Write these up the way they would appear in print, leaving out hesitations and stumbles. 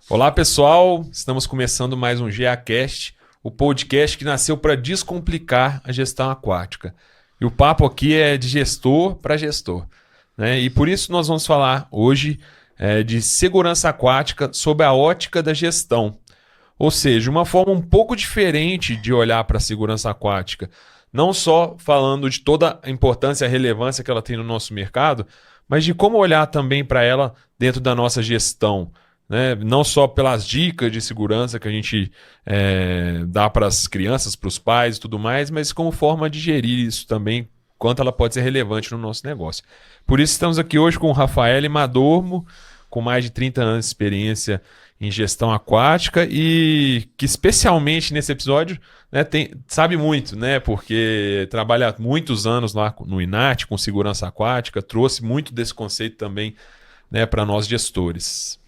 Olá, pessoal. Estamos começando mais um GAcast, o podcast que nasceu para descomplicar a gestão aquática. E o papo aqui é de gestor para gestor, né? E por isso nós vamos falar hoje de segurança aquática sob a ótica da gestão. Ou seja, uma forma um pouco diferente de olhar para a segurança aquática. Não só falando de toda a importância e a relevância que ela tem no nosso mercado, mas de como olhar também para ela dentro da nossa gestão, né? Não só pelas dicas de segurança que a gente dá para as crianças, para os pais e tudo mais, mas como forma de gerir isso também, quanto ela pode ser relevante no nosso negócio. Por isso estamos aqui hoje com o Rafael Madormo, com mais de 30 anos de experiência em gestão aquática e que especialmente nesse episódio, né, sabe muito, né, porque trabalha há muitos anos lá no INAT com segurança aquática, trouxe muito desse conceito também, né, para nós gestores.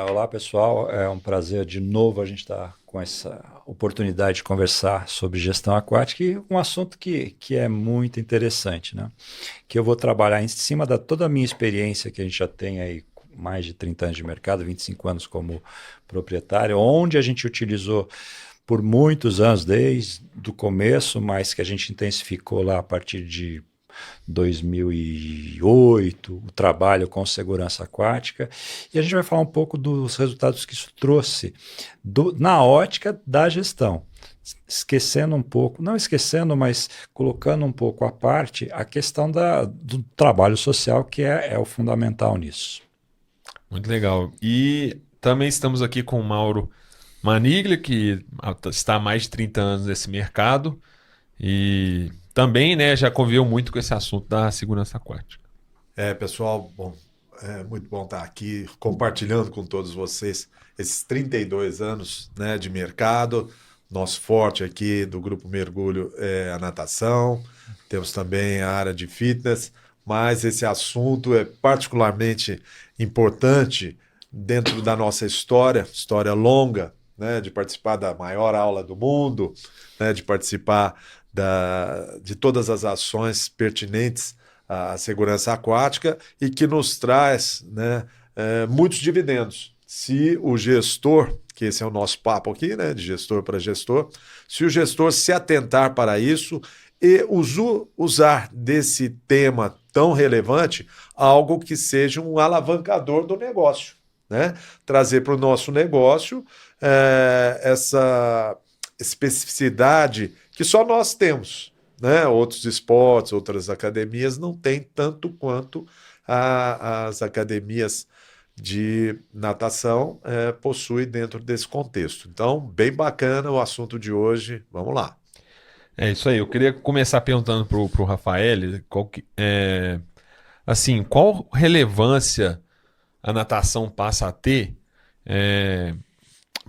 Olá, pessoal. É um prazer de novo a gente estar com essa oportunidade de conversar sobre gestão aquática e um assunto que é muito interessante, né? Que eu vou trabalhar em cima da toda a minha experiência que a gente já tem aí, mais de 30 anos de mercado, 25 anos como proprietário, onde a gente utilizou por muitos anos, desde o começo, mas que a gente intensificou lá a partir de 2008, o trabalho com segurança aquática, e a gente vai falar um pouco dos resultados que isso trouxe na ótica da gestão. Esquecendo um pouco, não esquecendo, mas colocando um pouco à parte a questão do trabalho social, que é o fundamental nisso. Muito legal. E também estamos aqui com o Mauro Maniglia, que está há mais de 30 anos nesse mercado e também, né, já conviveu muito com esse assunto da segurança aquática. Pessoal, bom, é muito bom estar aqui compartilhando com todos vocês esses 32 anos, né, de mercado. Nosso forte aqui do Grupo Mergulho é a natação, temos também a área de fitness, mas esse assunto é particularmente importante dentro da nossa história longa, né, de participar da maior aula do mundo, né, de participar de todas as ações pertinentes à segurança aquática e que nos traz, né, muitos dividendos. Se o gestor, que esse é o nosso papo aqui, né, de gestor para gestor, se o gestor se atentar para isso e usar desse tema tão relevante algo que seja um alavancador do negócio, né? Trazer para o nosso negócio essa especificidade que só nós temos, né? Outros esportes, outras academias não têm tanto quanto as academias de natação possuem dentro desse contexto. Então, bem bacana o assunto de hoje. Vamos lá. É isso aí. Eu queria começar perguntando pro Rafael, assim, qual relevância a natação passa a ter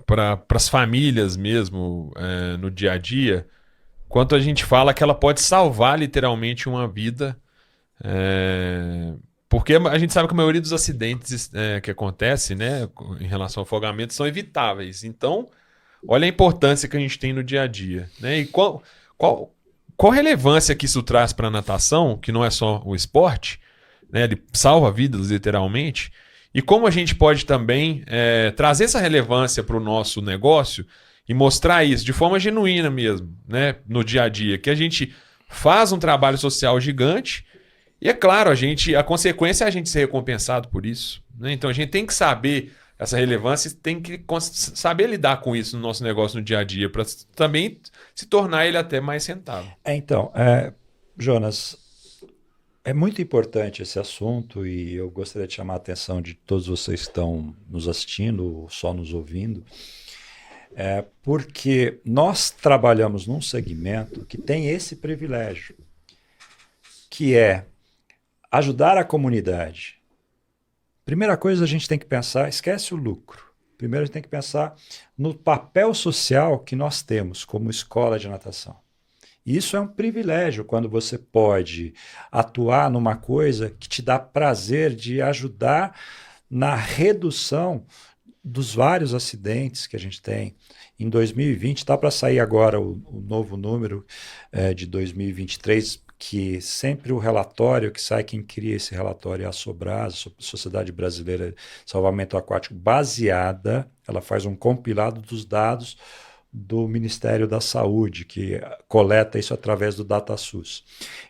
para as famílias mesmo, no dia a dia, quanto a gente fala que ela pode salvar literalmente uma vida, porque a gente sabe que a maioria dos acidentes que acontecem, né, em relação ao afogamento são evitáveis. Então, olha a importância que a gente tem no dia a dia, né? E qual, qual relevância que isso traz para a natação, que não é só o esporte, né? Ele salva vidas literalmente. E como a gente pode também trazer essa relevância para o nosso negócio e mostrar isso de forma genuína mesmo, né? No dia a dia, que a gente faz um trabalho social gigante e é claro, a consequência é a gente ser recompensado por isso, né? Então a gente tem que saber essa relevância e tem que saber lidar com isso no nosso negócio no dia a dia para também se tornar ele até mais rentável. Então, Jonas, é muito importante esse assunto e eu gostaria de chamar a atenção de todos vocês que estão nos assistindo ou só nos ouvindo, porque nós trabalhamos num segmento que tem esse privilégio, que é ajudar a comunidade. Primeira coisa a gente tem que pensar, esquece o lucro. Primeiro a gente tem que pensar no papel social que nós temos como escola de natação. E isso é um privilégio quando você pode atuar numa coisa que te dá prazer de ajudar na redução dos vários acidentes que a gente tem. Em 2020, está para sair agora o novo número de 2023, que sempre o relatório que sai, quem cria esse relatório é a Sobrasa, Sociedade Brasileira de Salvamento Aquático, ela faz um compilado dos dados do Ministério da Saúde, que coleta isso através do DataSUS.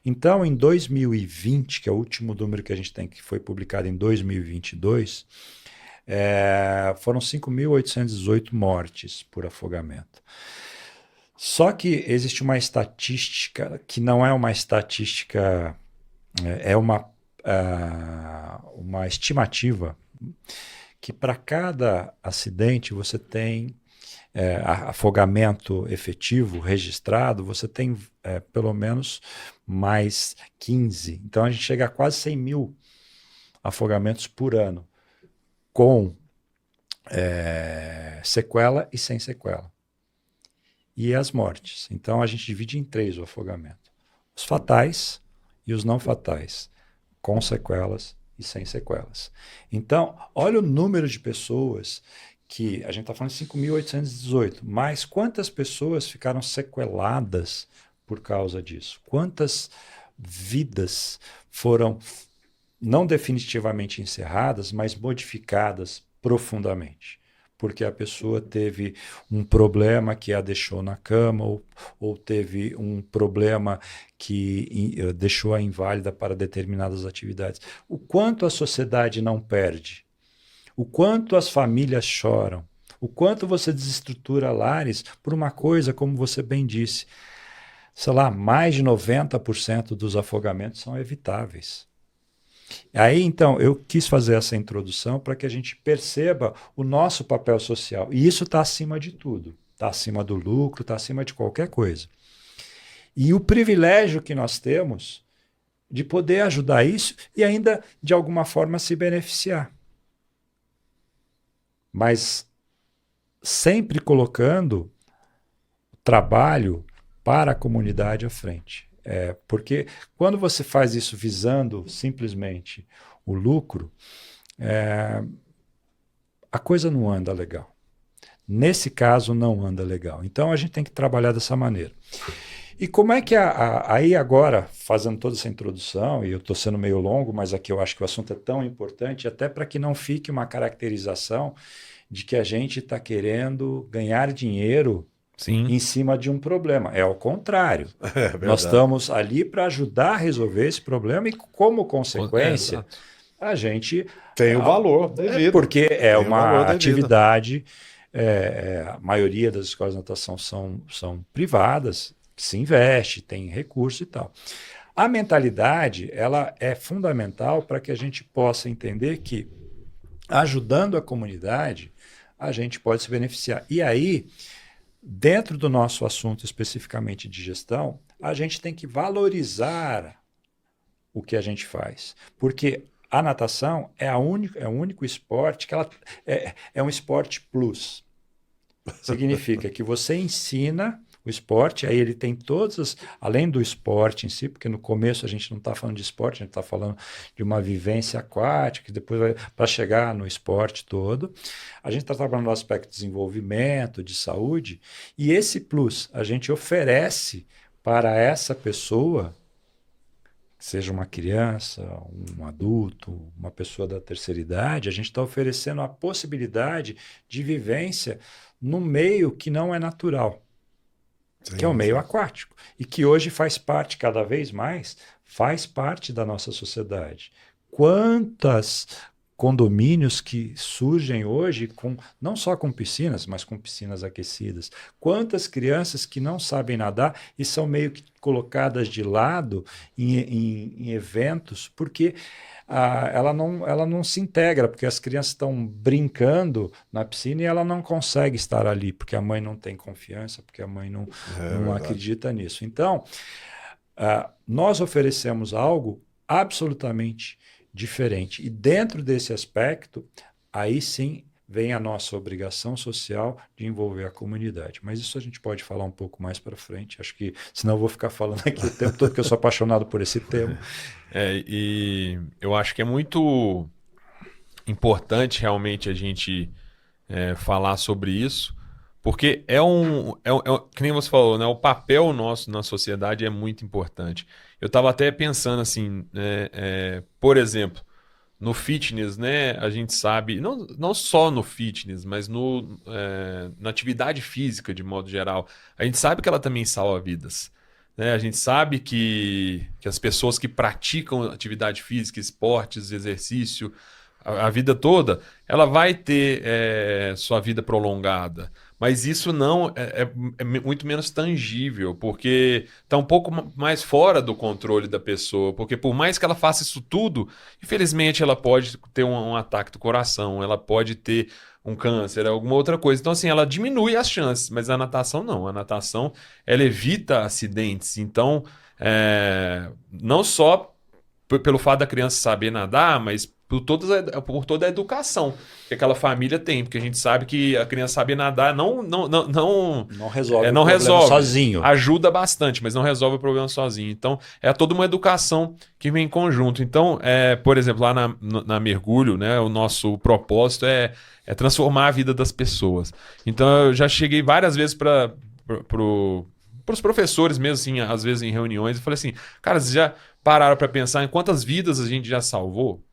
Então, em 2020, que é o último número que a gente tem, que foi publicado em 2022, foram 5.818 mortes por afogamento. Só que existe uma estatística que não é uma estatística, é uma estimativa que para cada acidente você tem afogamento efetivo registrado, você tem pelo menos mais 15. Então a gente chega a quase 100 mil afogamentos por ano, com sequela e sem sequela. E as mortes. Então a gente divide em 3 o afogamento: os fatais e os não fatais, com sequelas e sem sequelas. Então, olha o número de pessoas que a gente está falando de 5.818, mas quantas pessoas ficaram sequeladas por causa disso? Quantas vidas foram não definitivamente encerradas, mas modificadas profundamente? Porque a pessoa teve um problema que a deixou na cama, ou teve um problema que deixou-a inválida para determinadas atividades. O quanto a sociedade não perde, o quanto as famílias choram, o quanto você desestrutura lares por uma coisa, como você bem disse, sei lá, mais de 90% dos afogamentos são evitáveis. Aí, então, eu quis fazer essa introdução para que a gente perceba o nosso papel social. E isso está acima de tudo. Está acima do lucro, está acima de qualquer coisa. E o privilégio que nós temos de poder ajudar isso e ainda, de alguma forma, se beneficiar. Mas sempre colocando o trabalho para a comunidade à frente. Porque quando você faz isso visando simplesmente o lucro, a coisa não anda legal. Nesse caso, não anda legal. Então, a gente tem que trabalhar dessa maneira. E como é que aí agora, fazendo toda essa introdução, e eu estou sendo meio longo, mas aqui eu acho que o assunto é tão importante, até para que não fique uma caracterização de que a gente está querendo ganhar dinheiro em cima de um problema. É ao contrário. Nós estamos ali para ajudar a resolver esse problema e, como consequência, a gente... Tem o valor devido. Porque é uma atividade... a maioria das escolas de natação são privadas, que se investe, tem recurso e tal. A mentalidade, ela é fundamental para que a gente possa entender que, ajudando a comunidade, a gente pode se beneficiar. E aí, dentro do nosso assunto especificamente de gestão, a gente tem que valorizar o que a gente faz. Porque a natação é o único esporte que é um esporte plus. Significa que você ensina o esporte, aí ele tem além do esporte em si, porque no começo a gente não está falando de esporte, a gente está falando de uma vivência aquática, depois para chegar no esporte todo. A gente está trabalhando no aspecto de desenvolvimento, de saúde, e esse plus a gente oferece para essa pessoa, seja uma criança, um adulto, uma pessoa da terceira idade, a gente está oferecendo a possibilidade de vivência num meio que não é natural, que é o meio aquático, e que hoje faz parte, cada vez mais, faz parte da nossa sociedade. Quantos condomínios que surgem hoje, não só com piscinas, mas com piscinas aquecidas. Quantas crianças que não sabem nadar e são meio que colocadas de lado em eventos, porque ela não se integra, porque as crianças estão brincando na piscina e ela não consegue estar ali, porque a mãe não tem confiança, porque a mãe não acredita nisso. Então, nós oferecemos algo absolutamente diferente. E dentro desse aspecto, aí sim vem a nossa obrigação social de envolver a comunidade. Mas isso a gente pode falar um pouco mais para frente. Acho que, senão eu vou ficar falando aqui o tempo todo, porque eu sou apaixonado por esse tema. E eu acho que é muito importante realmente a gente falar sobre isso, Porque que nem você falou, né? O papel nosso na sociedade é muito importante. Eu estava até pensando assim, né, por exemplo, no fitness, né? A gente sabe, não só no fitness, mas na atividade física de modo geral, a gente sabe que ela também salva vidas. Né? A gente sabe que as pessoas que praticam atividade física, esportes, exercício, a vida toda, ela vai ter sua vida prolongada. Mas isso não é muito menos tangível, porque está um pouco mais fora do controle da pessoa. Porque por mais que ela faça isso tudo, infelizmente ela pode ter um ataque do coração, ela pode ter um câncer, alguma outra coisa. Então, assim, ela diminui as chances, mas a natação não. A natação, ela evita acidentes. Então, não só pelo fato da criança saber nadar, mas por toda a educação que aquela família tem, porque a gente sabe que a criança saber nadar Não resolve o não problema resolve, sozinho. ajuda bastante, mas não resolve o problema sozinho. Então, é toda uma educação que vem em conjunto. Então, por exemplo, lá na Mergulho, né, o nosso propósito é transformar a vida das pessoas. Então, eu já cheguei várias vezes para os professores mesmo, assim, às vezes em reuniões, e falei assim, cara, vocês já pararam para pensar em quantas vidas a gente já salvou?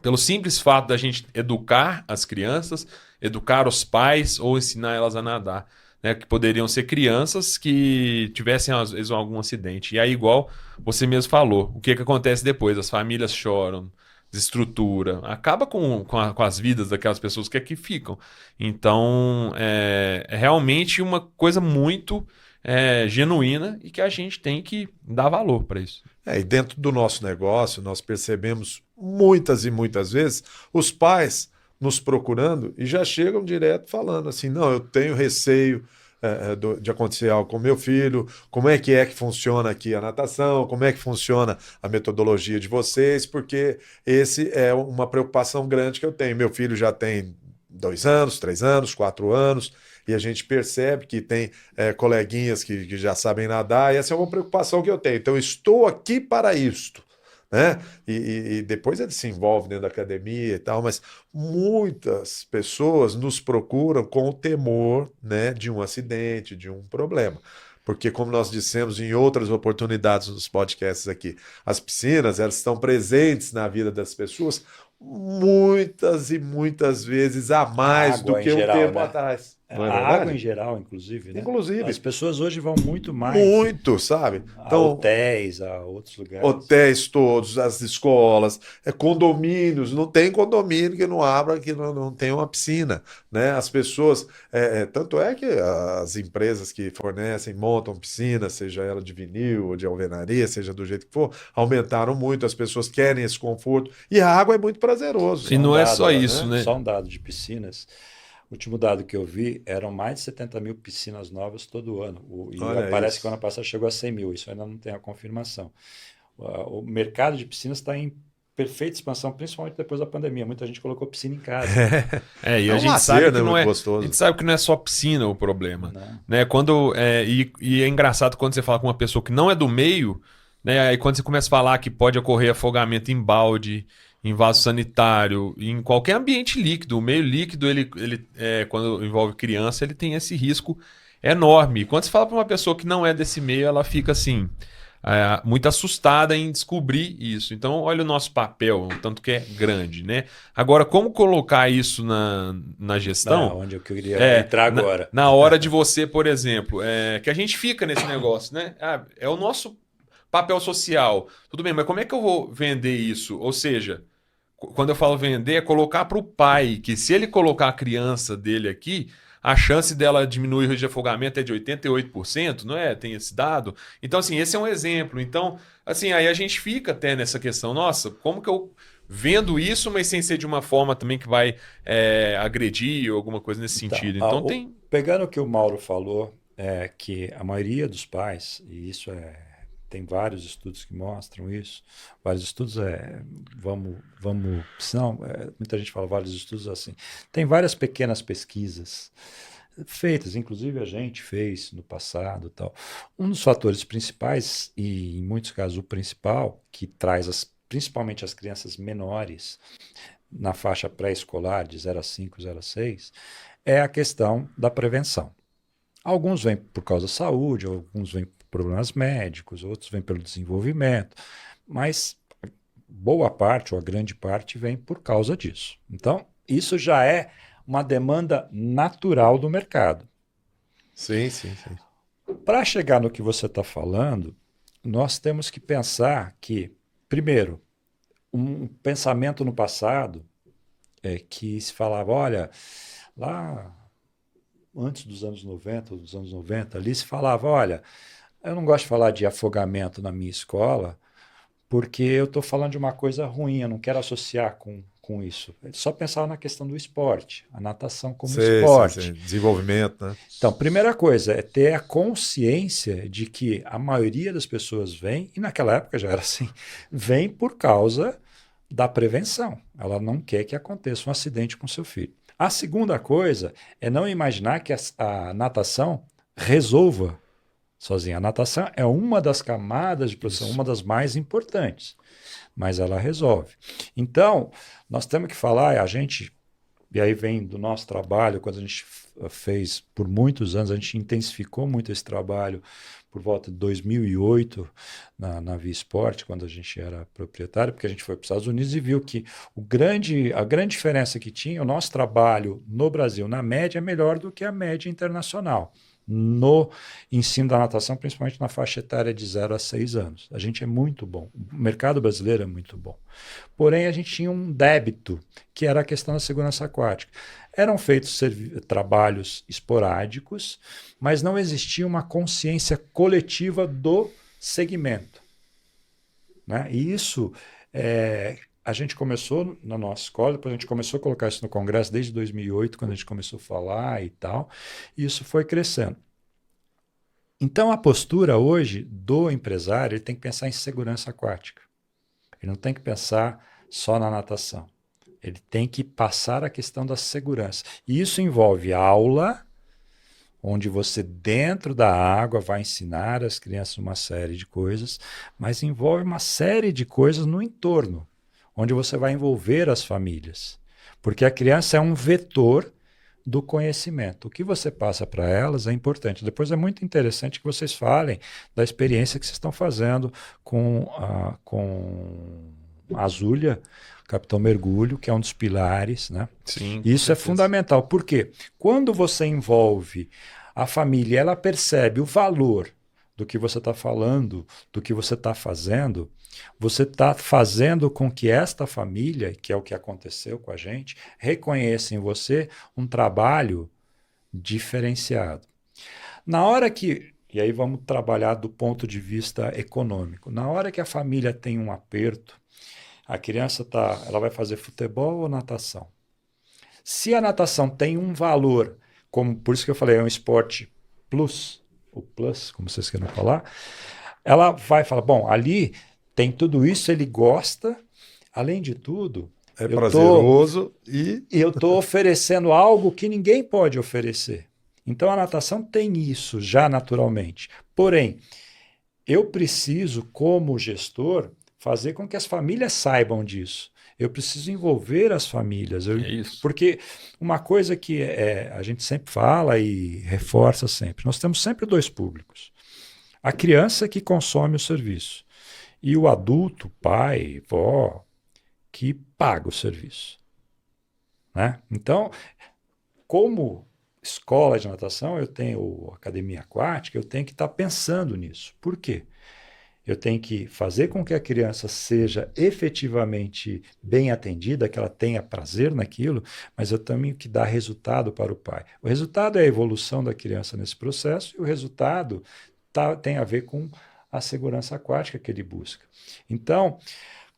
Pelo simples fato da gente educar as crianças, educar os pais ou ensinar elas a nadar. Né? Que poderiam ser crianças que tivessem, às vezes, algum acidente. E aí, igual você mesmo falou, o que acontece depois? As famílias choram, desestrutura, acaba com as vidas daquelas pessoas que aqui ficam. Então, é realmente uma coisa muito genuína e que a gente tem que dar valor para isso. E dentro do nosso negócio, nós percebemos muitas e muitas vezes os pais nos procurando e já chegam direto falando assim, não, eu tenho receio de acontecer algo com meu filho, como é que funciona aqui a natação, como é que funciona a metodologia de vocês, porque esse é uma preocupação grande que eu tenho. Meu filho já tem 2 anos, 3 anos, 4 anos, e a gente percebe que tem coleguinhas que já sabem nadar, e essa é uma preocupação que eu tenho. Então, eu estou aqui para isto. Né? E depois ele se envolve dentro da academia e tal, mas muitas pessoas nos procuram com o temor, né, de um acidente, de um problema. Porque, como nós dissemos em outras oportunidades nos podcasts aqui, as piscinas, elas estão presentes na vida das pessoas muitas e muitas vezes a mais do que um tempo atrás. Não é A verdade? água em geral, inclusive, né? Inclusive. As pessoas hoje vão muito mais Muito, sabe? a hotéis, a outros lugares. Hotéis todos, as escolas, condomínios, não tem condomínio que não abra, que não tenha uma piscina, né? As pessoas, tanto é que as empresas que fornecem, montam piscinas, seja ela de vinil ou de alvenaria, seja do jeito que for, aumentaram muito, as pessoas querem esse conforto, e a água é muito prazeroso. E não é só isso, né? Só um dado de piscinas. O último dado que eu vi eram mais de 70 mil piscinas novas todo ano. Parece que o ano passado chegou a 100 mil, isso ainda não tem a confirmação. O mercado de piscinas está em perfeita expansão, principalmente depois da pandemia. Muita gente colocou piscina em casa. E a gente sabe que não é, a gente sabe que não é só piscina o problema. Né? E é engraçado quando você fala com uma pessoa que não é do meio, né? Aí quando você começa a falar que pode ocorrer afogamento em balde, em vaso sanitário, em qualquer ambiente líquido. O meio líquido, quando envolve criança, ele tem esse risco enorme. E quando você fala para uma pessoa que não é desse meio, ela fica assim, muito assustada em descobrir isso. Então, olha o nosso papel, tanto que é grande, né? Agora, como colocar isso na gestão? Onde eu queria entrar agora. Na hora de você, por exemplo, que a gente fica nesse negócio, né? É o nosso papel social. Tudo bem, mas como é que eu vou vender isso? Ou seja, quando eu falo vender, é colocar para o pai que se ele colocar a criança dele aqui, a chance dela diminuir o risco de afogamento é de 88%, não é? Tem esse dado. Então, assim, esse é um exemplo. Então, assim, aí a gente fica até nessa questão, nossa, como que eu vendo isso, mas sem ser de uma forma também que vai agredir ou alguma coisa nesse sentido. Então, pegando o que o Mauro falou, que a maioria dos pais, e isso tem vários estudos que mostram isso. Vários estudos muita gente fala vários estudos assim. Tem várias pequenas pesquisas feitas, inclusive a gente fez no passado, tal. Um dos fatores principais, e em muitos casos o principal, que traz principalmente as crianças menores na faixa pré-escolar de 0 a 5, 0 a 6, é a questão da prevenção. Alguns vêm por causa da saúde, alguns vêm por problemas médicos, outros vêm pelo desenvolvimento, mas boa parte ou a grande parte vem por causa disso. Então, isso já é uma demanda natural do mercado. Sim, sim, sim. Para chegar no que você está falando, nós temos que pensar que, primeiro, um pensamento no passado é que se falava, olha, lá antes dos anos 90, dos anos 90, ali se falava, olha, eu não gosto de falar de afogamento na minha escola, porque eu estou falando de uma coisa ruim, eu não quero associar com isso. Ele só pensava na questão do esporte, a natação como esporte. Sim. Desenvolvimento, né? Então, primeira coisa é ter a consciência de que a maioria das pessoas vem, e naquela época já era assim, vem por causa da prevenção. Ela não quer que aconteça um acidente com seu filho. A segunda coisa é não imaginar que a natação resolva sozinha. A natação é uma das camadas de proteção, uma das mais importantes, mas ela resolve. Então, nós temos que falar, e aí vem do nosso trabalho, quando a gente fez por muitos anos, a gente intensificou muito esse trabalho por volta de 2008 na Via Esporte, quando a gente era proprietário, porque a gente foi para os Estados Unidos e viu que a grande diferença que tinha, o nosso trabalho no Brasil, na média, é melhor do que a média internacional. No ensino da natação, principalmente na faixa etária de 0 a 6 anos. A gente é muito bom. O mercado brasileiro é muito bom. Porém, a gente tinha um débito, que era a questão da segurança aquática. Eram feitos trabalhos esporádicos, mas não existia uma consciência coletiva do segmento. Né? E isso, a gente começou na nossa escola, depois a gente começou a colocar isso no Congresso desde 2008, quando a gente começou a falar e tal, e isso foi crescendo. Então, a postura hoje do empresário, ele tem que pensar em segurança aquática. Ele não tem que pensar só na natação. Ele tem que passar a questão da segurança. E isso envolve aula, onde você, dentro da água, vai ensinar as crianças uma série de coisas, mas envolve uma série de coisas no entorno, onde você vai envolver as famílias. Porque a criança é um vetor do conhecimento. O que você passa para elas é importante. Depois é muito interessante que vocês falem da experiência que vocês estão fazendo com a Azúlia, Capitão Mergulho, que é um dos pilares, né? Sim, isso é fundamental. Por quê? Quando você envolve a família, ela percebe o valor do que você está falando, do que você está fazendo, você está fazendo com que esta família, que é o que aconteceu com a gente, reconheça em você um trabalho diferenciado. Na hora que, e aí vamos trabalhar do ponto de vista econômico, na hora que a família tem um aperto, a criança ela vai fazer futebol ou natação? Se a natação tem um valor, como por isso que eu falei, é um esporte plus, o plus, como vocês queiram falar, ela vai falar, bom, ali tem tudo isso, ele gosta, além de tudo, é prazeroso e eu estou oferecendo algo que ninguém pode oferecer. Então a natação tem isso já naturalmente. Porém, eu preciso, como gestor, fazer com que as famílias saibam disso. Eu preciso envolver as famílias. Porque uma coisa que a gente sempre fala e reforça sempre, nós temos sempre dois públicos. A criança que consome o serviço e o adulto, pai, vó, que paga o serviço. Né? Então, como escola de natação, eu tenho academia aquática, eu tenho que estar pensando nisso. Por quê? Eu tenho que fazer com que a criança seja efetivamente bem atendida, que ela tenha prazer naquilo, mas eu tenho que dar resultado para o pai. O resultado é a evolução da criança nesse processo e o resultado tem a ver com a segurança aquática que ele busca. Então,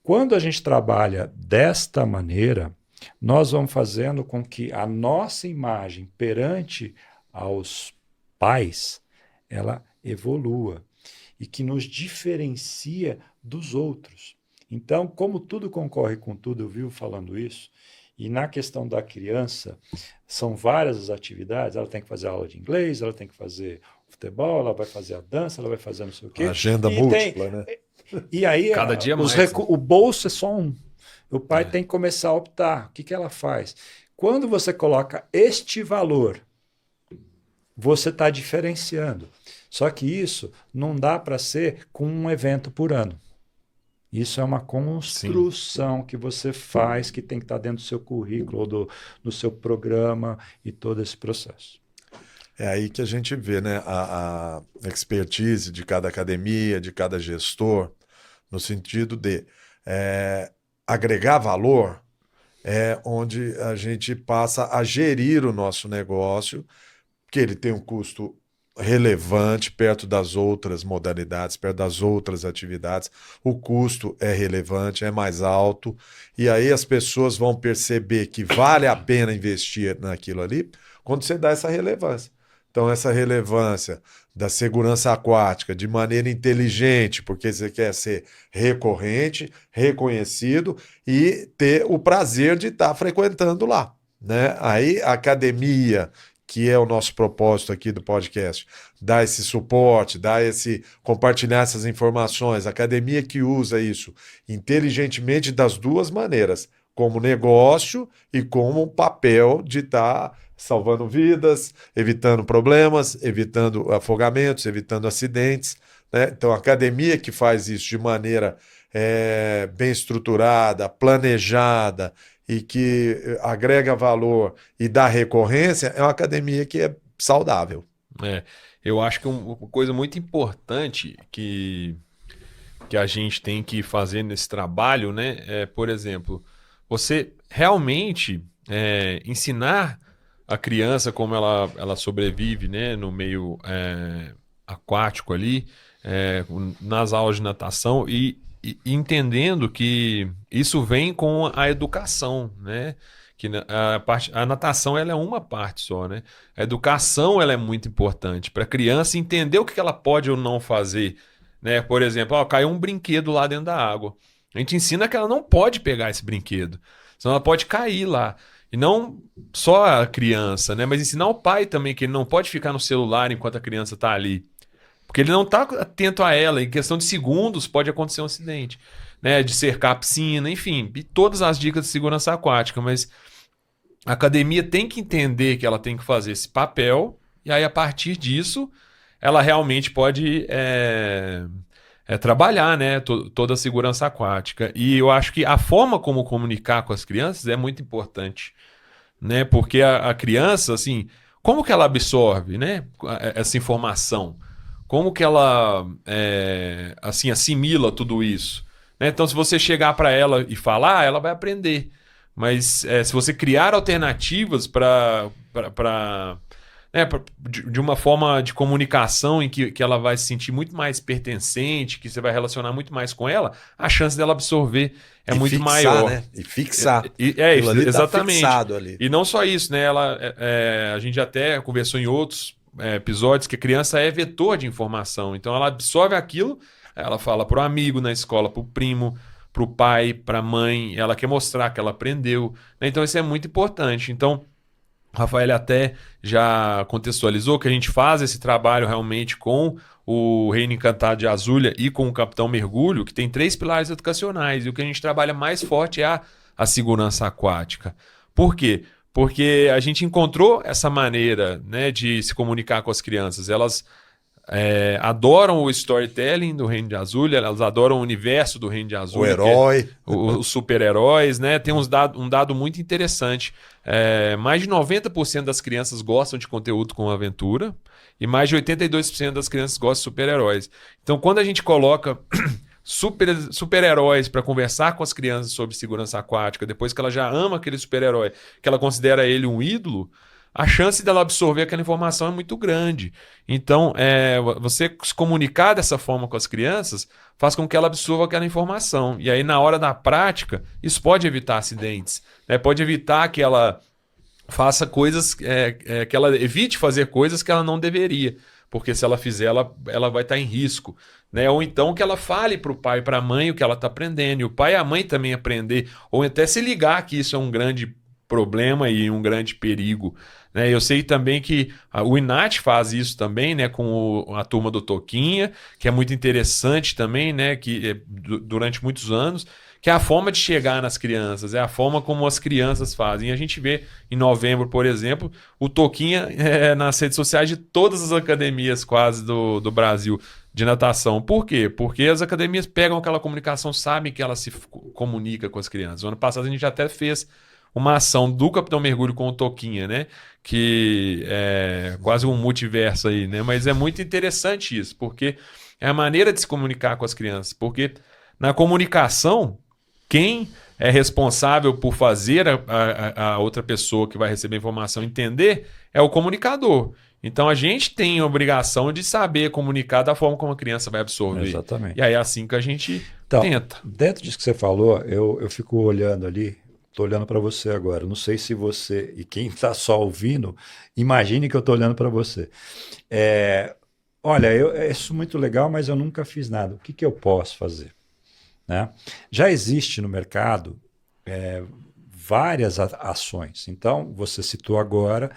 quando a gente trabalha desta maneira, nós vamos fazendo com que a nossa imagem perante aos pais, ela evolua e que nos diferencia dos outros. Então, como tudo concorre com tudo, eu vivo falando isso, e na questão da criança, são várias as atividades, ela tem que fazer aula de inglês, ela tem que fazer futebol, ela vai fazer a dança, ela vai fazer não sei o quê. Agenda múltipla, né? E aí, Cada dia mais, o bolso é só um. O pai tem que começar a optar. O que ela faz? Quando você coloca este valor, você está diferenciando. Só que isso não dá para ser com um evento por ano. Isso é uma construção que você faz, que tem que estar dentro do seu currículo, ou do seu programa e todo esse processo. É aí que a gente vê, né, a expertise de cada academia, de cada gestor, no sentido de agregar valor, onde a gente passa a gerir o nosso negócio, que ele tem um custo relevante perto das outras modalidades, perto das outras atividades. O custo é relevante, é mais alto, e aí as pessoas vão perceber que vale a pena investir naquilo ali quando você dá essa relevância. Então, essa relevância da segurança aquática de maneira inteligente, porque você quer ser recorrente, reconhecido e ter o prazer de estar frequentando lá, né? Aí a academia, que é o nosso propósito aqui do podcast, dar esse suporte, compartilhar essas informações, a academia que usa isso inteligentemente das duas maneiras, como negócio e como papel de estar salvando vidas, evitando problemas, evitando afogamentos, evitando acidentes, né? Então, a academia que faz isso de maneira bem estruturada, planejada e que agrega valor e dá recorrência, é uma academia que é saudável. Eu acho que uma coisa muito importante que a gente tem que fazer nesse trabalho, né, por exemplo, você realmente ensinar a criança como ela sobrevive, né, no meio aquático ali, nas aulas de natação e entendendo que isso vem com a educação, né? Que a natação ela é uma parte só, né? A educação ela é muito importante para a criança entender o que ela pode ou não fazer, né? Por exemplo, caiu um brinquedo lá dentro da água. A gente ensina que ela não pode pegar esse brinquedo, senão ela pode cair lá. E não só a criança, né? Mas ensinar o pai também que ele não pode ficar no celular enquanto a criança está ali. Porque ele não está atento a ela. Em questão de segundos pode acontecer um acidente, né? De cercar a piscina, enfim. E todas as dicas de segurança aquática. Mas a academia tem que entender que ela tem que fazer esse papel. E aí, a partir disso, ela realmente pode trabalhar, né? Toda a segurança aquática. E eu acho que a forma como comunicar com as crianças é muito importante, né? Porque a criança, assim, como que ela absorve, né, essa informação? Como que ela assim, assimila tudo isso? Né? Então, se você chegar para ela e falar, ela vai aprender. Mas se você criar alternativas de uma forma de comunicação em que ela vai se sentir muito mais pertencente, que você vai relacionar muito mais com ela, a chance dela absorver é muito maior. Né? E fixar. Exatamente. Tá fixado ali. E não só isso, né? A gente até conversou em outros episódios que a criança é vetor de informação. Então ela absorve aquilo, ela fala para o amigo na escola, para o primo, para o pai, para a mãe, ela quer mostrar que ela aprendeu. Né? Então isso é muito importante. Então, o Rafael até já contextualizou que a gente faz esse trabalho realmente com o Reino Encantado de Azulha e com o Capitão Mergulho, que tem 3 pilares educacionais. E o que a gente trabalha mais forte é a segurança aquática. Por quê? Porque a gente encontrou essa maneira, né, de se comunicar com as crianças. Elas adoram o storytelling do Reino de Azulha, elas adoram o universo do Reino de Azulha. O herói. Os super-heróis, né? Tem um dado muito interessante. Mais de 90% das crianças gostam de conteúdo com aventura e mais de 82% das crianças gostam de super-heróis. Então, quando a gente coloca super-heróis para conversar com as crianças sobre segurança aquática, depois que ela já ama aquele super-herói, que ela considera ele um ídolo, a chance dela absorver aquela informação é muito grande. Então, você se comunicar dessa forma com as crianças faz com que ela absorva aquela informação. E aí, na hora da prática, isso pode evitar acidentes, né? Pode evitar que ela faça coisas, que ela evite fazer coisas que ela não deveria. Porque se ela fizer, ela vai estar em risco. Né? Ou então que ela fale para o pai e para a mãe o que ela está aprendendo. E o pai e a mãe também aprender. Ou até se ligar que isso é um grande problema e um grande perigo. Né? Eu sei também que o INAT faz isso também, né, com a turma do Toquinha, que é muito interessante também, né, que durante muitos anos, que é a forma de chegar nas crianças, é a forma como as crianças fazem. E a gente vê em novembro, por exemplo, o Toquinha nas redes sociais de todas as academias quase do Brasil de natação. Por quê? Porque as academias pegam aquela comunicação, sabem que ela se comunica com as crianças. O ano passado a gente até fez uma ação do Capitão Mergulho com o Toquinha, né? Que é quase um multiverso aí, né? Mas é muito interessante isso, porque é a maneira de se comunicar com as crianças. Porque na comunicação, quem é responsável por fazer a outra pessoa que vai receber a informação entender é o comunicador. Então a gente tem a obrigação de saber comunicar da forma como a criança vai absorver. Exatamente. E aí é assim que a gente Então, tenta. dentro disso que você falou, eu fico olhando ali, estou olhando para você agora. Não sei se você, e quem está só ouvindo, imagine que eu estou olhando para você. Olha, isso é muito legal, mas eu nunca fiz nada. O que eu posso fazer? Né? Já existe no mercado várias ações. Então, você citou agora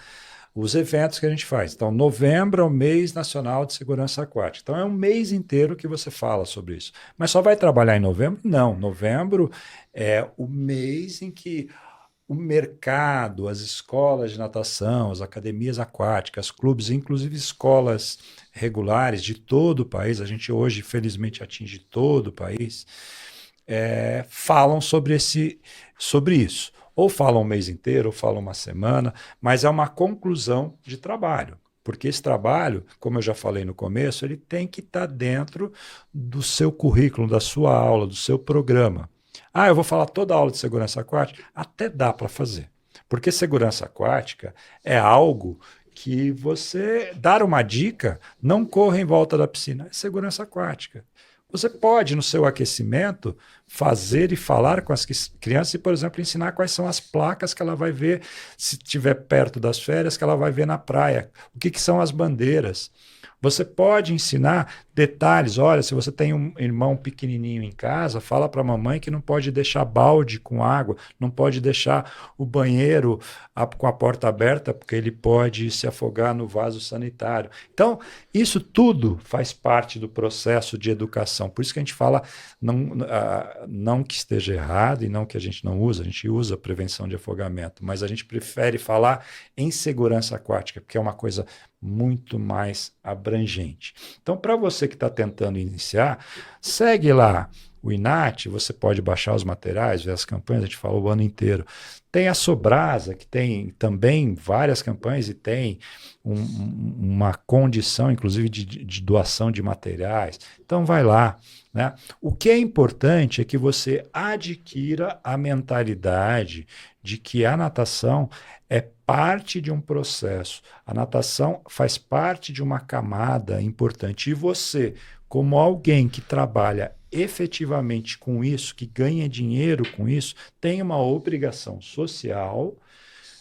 os eventos que a gente faz. Então, novembro é o mês nacional de segurança aquática. Então, é um mês inteiro que você fala sobre isso. Mas só vai trabalhar em novembro? Não. Novembro é o mês em que o mercado, as escolas de natação, as academias aquáticas, clubes, inclusive escolas regulares de todo o país, a gente hoje, felizmente, atinge todo o país, falam sobre isso. Ou falam um mês inteiro, ou falam uma semana, mas é uma conclusão de trabalho. Porque esse trabalho, como eu já falei no começo, ele tem que estar dentro do seu currículo, da sua aula, do seu programa. Eu vou falar toda a aula de segurança aquática? Até dá para fazer. Porque segurança aquática é algo que você dar uma dica, não corra em volta da piscina, é segurança aquática. Você pode, no seu aquecimento, fazer e falar com as crianças e, por exemplo, ensinar quais são as placas que ela vai ver se estiver perto das férias, que ela vai ver na praia. O que são as bandeiras. Você pode ensinar detalhes. Olha, se você tem um irmão pequenininho em casa, fala para a mamãe que não pode deixar balde com água, não pode deixar o banheiro com a porta aberta, porque ele pode se afogar no vaso sanitário. Então, isso tudo faz parte do processo de educação. Por isso que a gente fala, não que esteja errado e não que a gente não usa, a gente usa prevenção de afogamento, mas a gente prefere falar em segurança aquática, porque é uma coisa muito mais abrangente. Então, para você que está tentando iniciar, segue lá o INAT, você pode baixar os materiais, ver as campanhas, a gente falou o ano inteiro. Tem a Sobrasa, que tem também várias campanhas e tem uma condição, inclusive, de doação de materiais. Então, vai lá. Né? O que é importante é que você adquira a mentalidade de que a natação é parte de um processo. A natação faz parte de uma camada importante. E você, como alguém que trabalha efetivamente com isso, que ganha dinheiro com isso, tem uma obrigação social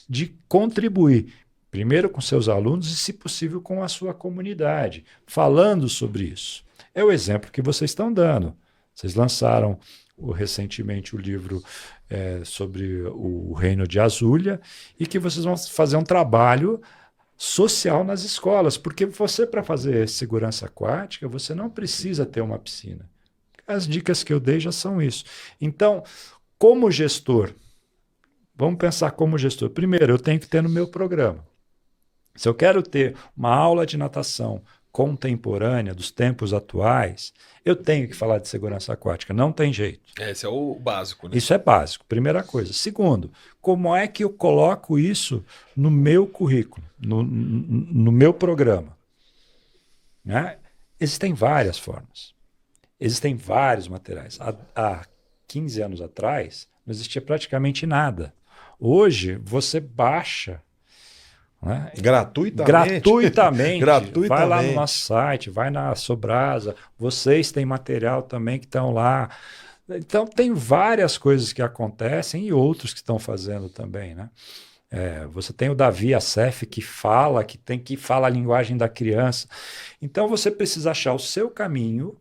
de contribuir, primeiro com seus alunos e, se possível, com a sua comunidade, falando sobre isso. É o exemplo que vocês estão dando. Vocês lançaram recentemente o livro sobre o reino de Azulha e que vocês vão fazer um trabalho social nas escolas, porque você, para fazer segurança aquática, você não precisa ter uma piscina. As dicas que eu dei já são isso. Então, como gestor, vamos pensar como gestor. Primeiro, eu tenho que ter no meu programa. Se eu quero ter uma aula de natação contemporânea, dos tempos atuais, eu tenho que falar de segurança aquática, não tem jeito. Esse é o básico, né? Isso é básico, primeira coisa. Segundo, como é que eu coloco isso no meu currículo, no meu programa? Né? Existem várias formas, existem vários materiais. Há 15 anos atrás, não existia praticamente nada. Hoje, você baixa, né? Gratuitamente. Vai lá no nosso site, vai na Sobrasa. Vocês têm material também que estão lá. Então, tem várias coisas que acontecem e outros que estão fazendo também. Né? Você tem o Davi Assef que fala a linguagem da criança. Então, você precisa achar o seu caminho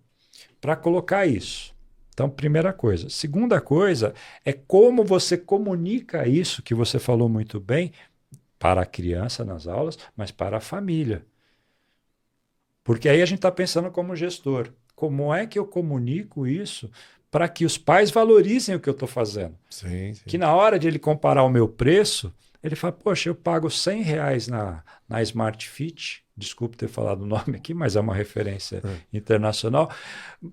para colocar isso. Então, primeira coisa. Segunda coisa é como você comunica isso, que você falou muito bem, para a criança nas aulas, mas para a família. Porque aí a gente está pensando como gestor. Como é que eu comunico isso para que os pais valorizem o que eu estou fazendo. Sim. Que na hora de ele comparar o meu preço, ele fala, poxa, eu pago R$ 100 na Smart Fit, desculpe ter falado o nome aqui, mas é uma referência internacional.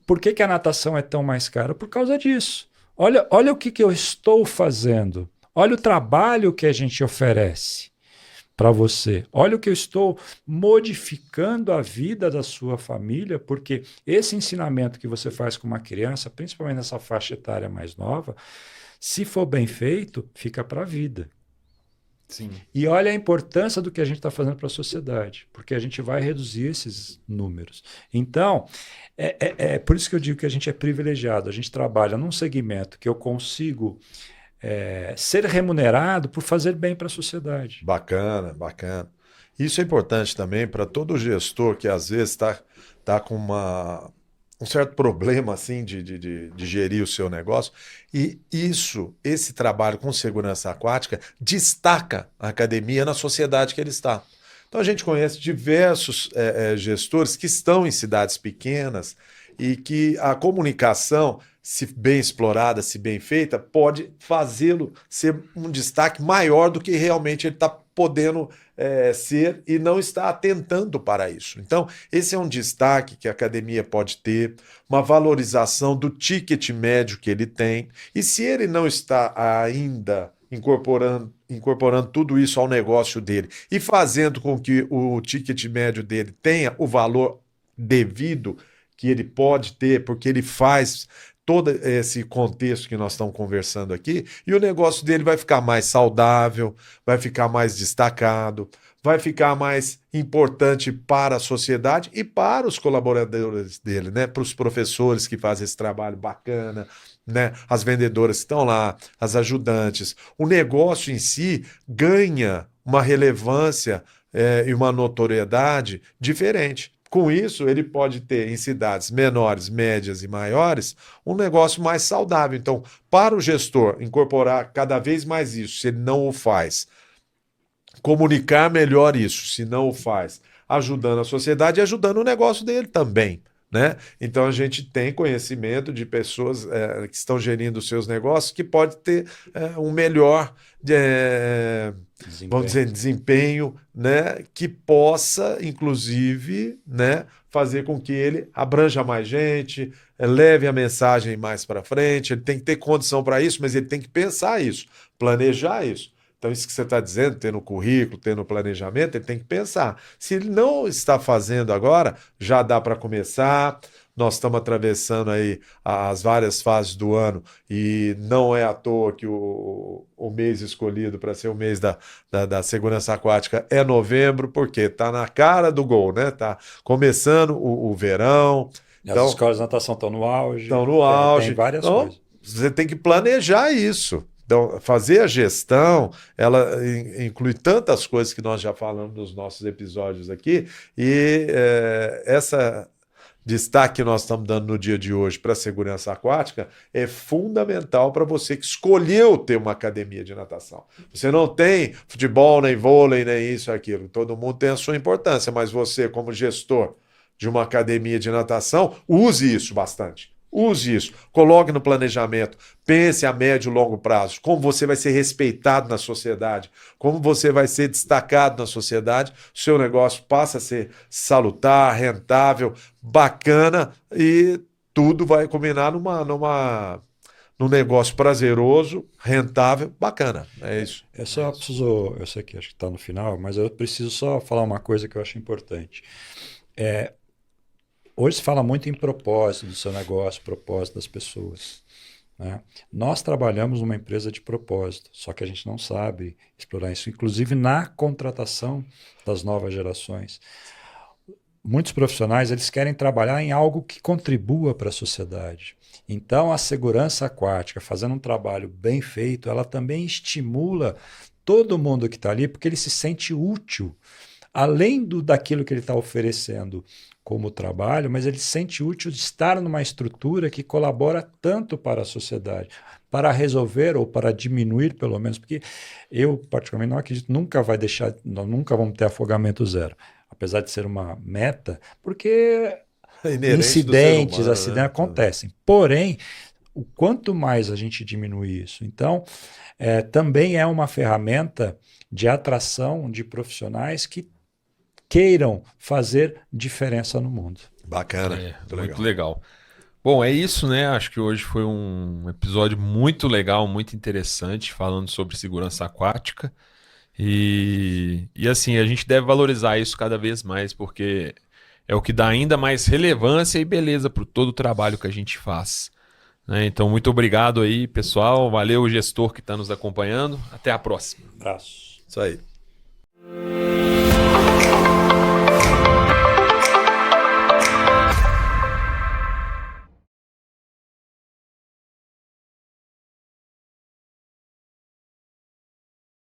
Por que a natação é tão mais cara? Por causa disso. Olha o que eu estou fazendo. Olha o trabalho que a gente oferece para você. Olha o que eu estou modificando a vida da sua família, porque esse ensinamento que você faz com uma criança, principalmente nessa faixa etária mais nova, se for bem feito, fica para a vida. Sim. E olha a importância do que a gente está fazendo para a sociedade, porque a gente vai reduzir esses números. Então, é por isso que eu digo que a gente é privilegiado. A gente trabalha num segmento que eu consigo ser remunerado por fazer bem para a sociedade. Bacana, bacana. Isso é importante também para todo gestor que às vezes tá com um certo problema assim de gerir o seu negócio. E esse trabalho com segurança aquática destaca a academia na sociedade que ele está. Então a gente conhece diversos gestores que estão em cidades pequenas e que a comunicação, se bem explorada, se bem feita, pode fazê-lo ser um destaque maior do que realmente ele está podendo ser e não está atentando para isso. Então, esse é um destaque que a academia pode ter, uma valorização do ticket médio que ele tem, e se ele não está ainda incorporando tudo isso ao negócio dele e fazendo com que o ticket médio dele tenha o valor devido que ele pode ter, porque ele faz todo esse contexto que nós estamos conversando aqui, e o negócio dele vai ficar mais saudável, vai ficar mais destacado, vai ficar mais importante para a sociedade e para os colaboradores dele, né? Para os professores que fazem esse trabalho bacana, né? As vendedoras que estão lá, as ajudantes. O negócio em si ganha uma relevância e uma notoriedade diferente. Com isso, ele pode ter em cidades menores, médias e maiores um negócio mais saudável. Então, para o gestor incorporar cada vez mais isso, se ele não o faz, comunicar melhor isso, se não o faz, ajudando a sociedade e ajudando o negócio dele também, né? Então, a gente tem conhecimento de pessoas que estão gerindo os seus negócios que pode ter um melhor vamos dizer, desempenho, né, que possa, inclusive, né, fazer com que ele abranja mais gente, leve a mensagem mais para frente. Ele tem que ter condição para isso, mas ele tem que pensar isso, planejar isso. Então, isso que você está dizendo, ter no currículo, ter no planejamento, ele tem que pensar. Se ele não está fazendo agora, já dá para começar. Nós estamos atravessando aí as várias fases do ano e não é à toa que o mês escolhido para ser o mês da segurança aquática é novembro, porque está na cara do gol, né? Está começando o verão. As escolas de natação estão no auge. Estão no auge. Tem várias coisas. Você tem que planejar isso. Então, fazer a gestão, ela inclui tantas coisas que nós já falamos nos nossos episódios aqui, e essa destaque que nós estamos dando no dia de hoje para a segurança aquática é fundamental para você que escolheu ter uma academia de natação. Você não tem futebol, nem vôlei, nem isso e aquilo. Todo mundo tem a sua importância, mas você, como gestor de uma academia de natação, use isso bastante. Use isso, coloque no planejamento, pense a médio e longo prazo, como você vai ser respeitado na sociedade, como você vai ser destacado na sociedade, o seu negócio passa a ser salutar, rentável, bacana e tudo vai culminar num negócio prazeroso, rentável, bacana. É isso. Eu sei que acho que está no final, mas eu preciso só falar uma coisa que eu acho importante. Hoje se fala muito em propósito do seu negócio, propósito das pessoas, né? Nós trabalhamos numa empresa de propósito, só que a gente não sabe explorar isso, inclusive na contratação das novas gerações. Muitos profissionais eles querem trabalhar em algo que contribua para a sociedade. Então, a segurança aquática, fazendo um trabalho bem feito, ela também estimula todo mundo que está ali, porque ele se sente útil, além daquilo que ele está oferecendo como trabalho, mas ele se sente útil de estar numa estrutura que colabora tanto para a sociedade, para resolver ou para diminuir, pelo menos, porque eu, particularmente, não acredito, nunca vamos ter afogamento zero, apesar de ser uma meta, porque incidentes, acidentes acontecem. Porém, o quanto mais a gente diminuir isso. Então, também é uma ferramenta de atração de profissionais que queiram fazer diferença no mundo. Bacana. Muito legal. Bom, é isso, né? Acho que hoje foi um episódio muito legal, muito interessante, falando sobre segurança aquática. E assim, a gente deve valorizar isso cada vez mais, porque é o que dá ainda mais relevância e beleza para todo o trabalho que a gente faz, né? Então, muito obrigado aí, pessoal. Valeu, o gestor que está nos acompanhando. Até a próxima. Abraço. Isso aí.